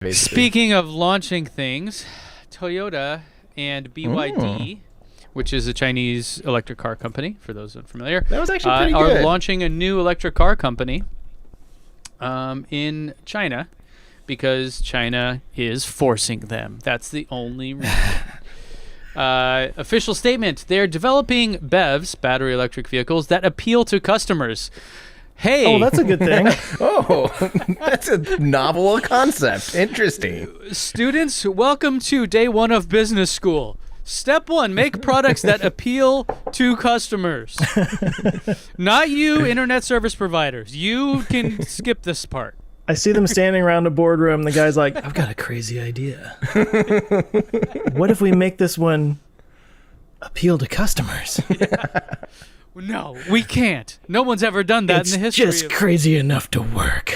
basically. Speaking of launching things, Toyota and BYD, which is a Chinese electric car company, for those unfamiliar, That was actually pretty are good. launching a new electric car company in China because China is forcing them. That's the only reason. Official statement: they're developing BEVs, battery electric vehicles, that appeal to customers. Hey, Oh, that's a good thing. Oh, that's a novel concept. Interesting. students, welcome to day one of business school. Step one, make products that appeal to customers. Not you, internet service providers. You can skip this part. I see them standing around a boardroom. The guy's like, I've got a crazy idea. What if we make this one appeal to customers? No, we can't. No one's ever done that It's in the history just of... crazy enough to work.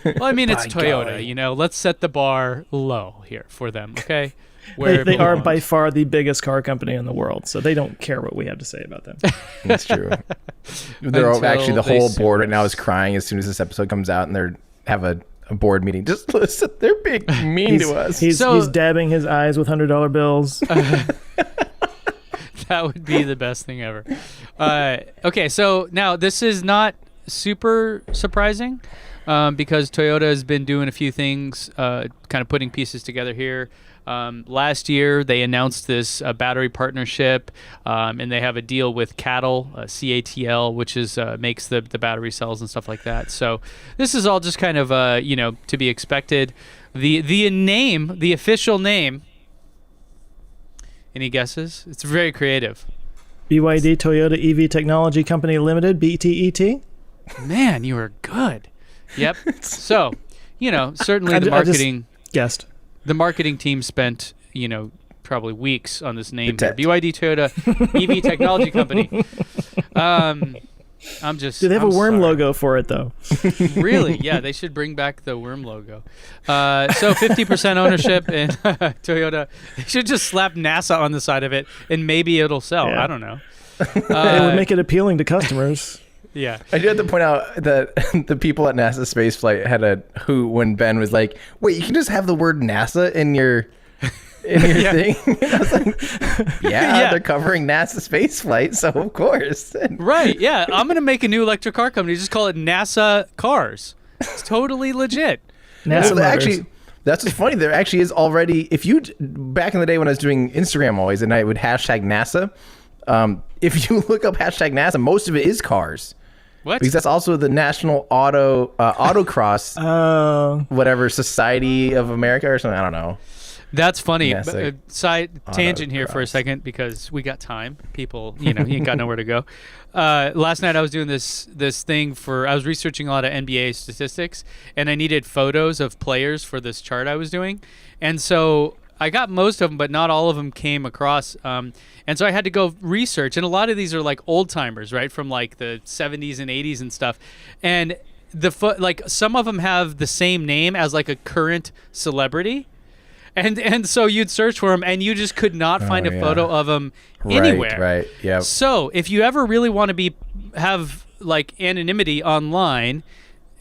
Well, I mean, it's By Toyota, golly. you know. Let's set the bar low here for them, okay? They are by far the biggest car company in the world, so they don't care what we have to say about them. That's true. They're all, Until actually, the they whole sue board right now us. is crying as soon as this episode comes out, and they're have a board meeting. Just listen, they're being mean to us. He's So- dabbing his eyes with $100 bills. That would be the best thing ever. Okay, so now this is not super surprising because Toyota has been doing a few things, kind of putting pieces together here. Last year, they announced this battery partnership, and they have a deal with Cattle, CATL, which is makes the battery cells and stuff like that. So this is all just kind of to be expected. The official name. Any guesses? It's very creative. BYD Toyota EV Technology Company Limited, BTET. Man, you are good. Yep. So, certainly I the just marketing guessed. the marketing team spent, probably weeks on this name here. Detect. BYD Toyota EV Technology Company. I'm just Do they have I'm a worm sorry. logo for it, though? Really? Yeah, they should bring back the worm logo. So 50% ownership in Toyota. They should just slap NASA on the side of it, and maybe it'll sell. Yeah. I don't know. It would make it appealing to customers. Yeah. I do have to point out that the people at NASA spaceflight had a hoot when Ben was like, "Wait, you can just have the word NASA in your Yeah. thing." And I was like, Yeah. they're covering NASA spaceflight, so of course." Right, yeah. I'm going to make a new electric car company. Just call it NASA Cars. It's totally legit. NASA Motors. Actually, that's what's funny. There actually is already. If you back in the day when I was doing Instagram always, and I would hashtag NASA. If you look up hashtag NASA, most of it is cars. What? Because that's also the National Autocross whatever Society of America or something. I don't know. That's funny. Yeah, so- Side tangent here for a Autocross. second because we got time. People, you ain't got nowhere to go. Last night I was doing this thing I was researching a lot of NBA statistics, and I needed photos of players for this chart I was doing, and so I got most of them, but not all of them came across. And so I had to go research, and a lot of these are like old timers, right, from like the 70s and 80s and stuff, and some of them have the same name as like a current celebrity. And so you'd search for them, and you just could not find a yeah. photo of them anywhere. Right. Yeah. So if you ever really want to have like anonymity online,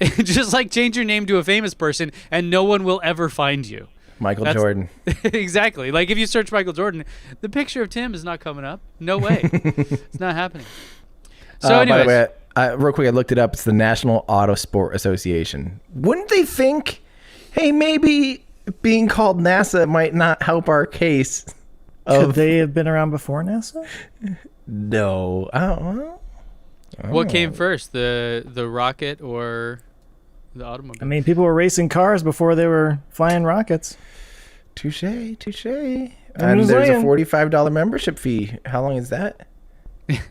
just like change your name to a famous person, and no one will ever find you. Michael That's- Jordan. Exactly. Like if you search Michael Jordan, the picture of Tim is not coming up. No way. It's not happening. So By anyways, the way, real quick, I looked it up. It's the National Auto Sport Association. Wouldn't they think, hey, maybe being called NASA might not help our case? Could they have been around before NASA? No. I don't know. what came first, the rocket or the automobile? I mean, people were racing cars before they were flying rockets. Touche. And just there's a saying. $45 membership fee. How long is that?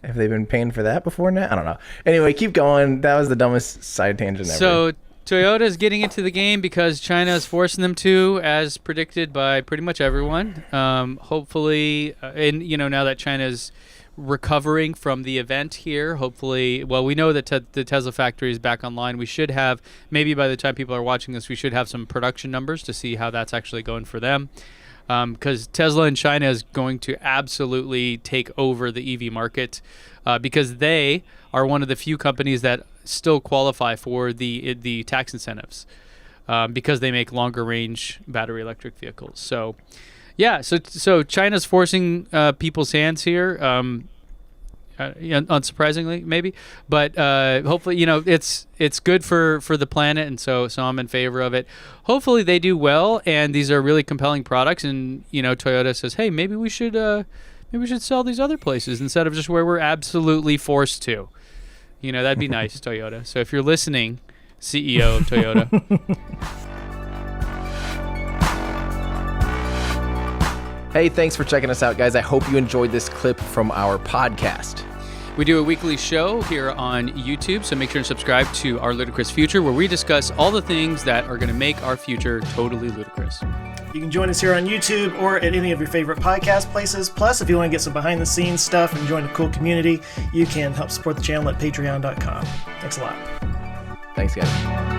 Have they been paying for that before now? I don't know. Anyway, keep going. That was the dumbest side tangent ever. So Toyota is getting into the game because China is forcing them to, as predicted by pretty much everyone. Hopefully, and now that China's recovering from the event here, hopefully, well, we know that the Tesla factory is back online. We should have, maybe by the time people are watching this, we should have some production numbers to see how that's actually going for them. Because Tesla in China is going to absolutely take over the EV market because they are one of the few companies that still qualify for the tax incentives. because they make longer range battery electric vehicles. So, yeah, so China's forcing people's hands here. Unsurprisingly, maybe, but hopefully, it's good for the planet, and so I'm in favor of it. Hopefully, they do well, and these are really compelling products. And Toyota says, hey, maybe we should sell these other places instead of just where we're absolutely forced to. That'd be nice, Toyota. So if you're listening, CEO of Toyota. Hey, thanks for checking us out, guys. I hope you enjoyed this clip from our podcast. We do a weekly show here on YouTube, so make sure to subscribe to Our Ludicrous Future, where we discuss all the things that are going to make our future totally ludicrous. You can join us here on YouTube or at any of your favorite podcast places. Plus, if you want to get some behind-the-scenes stuff and join a cool community, you can help support the channel at patreon.com. Thanks a lot. Thanks, guys.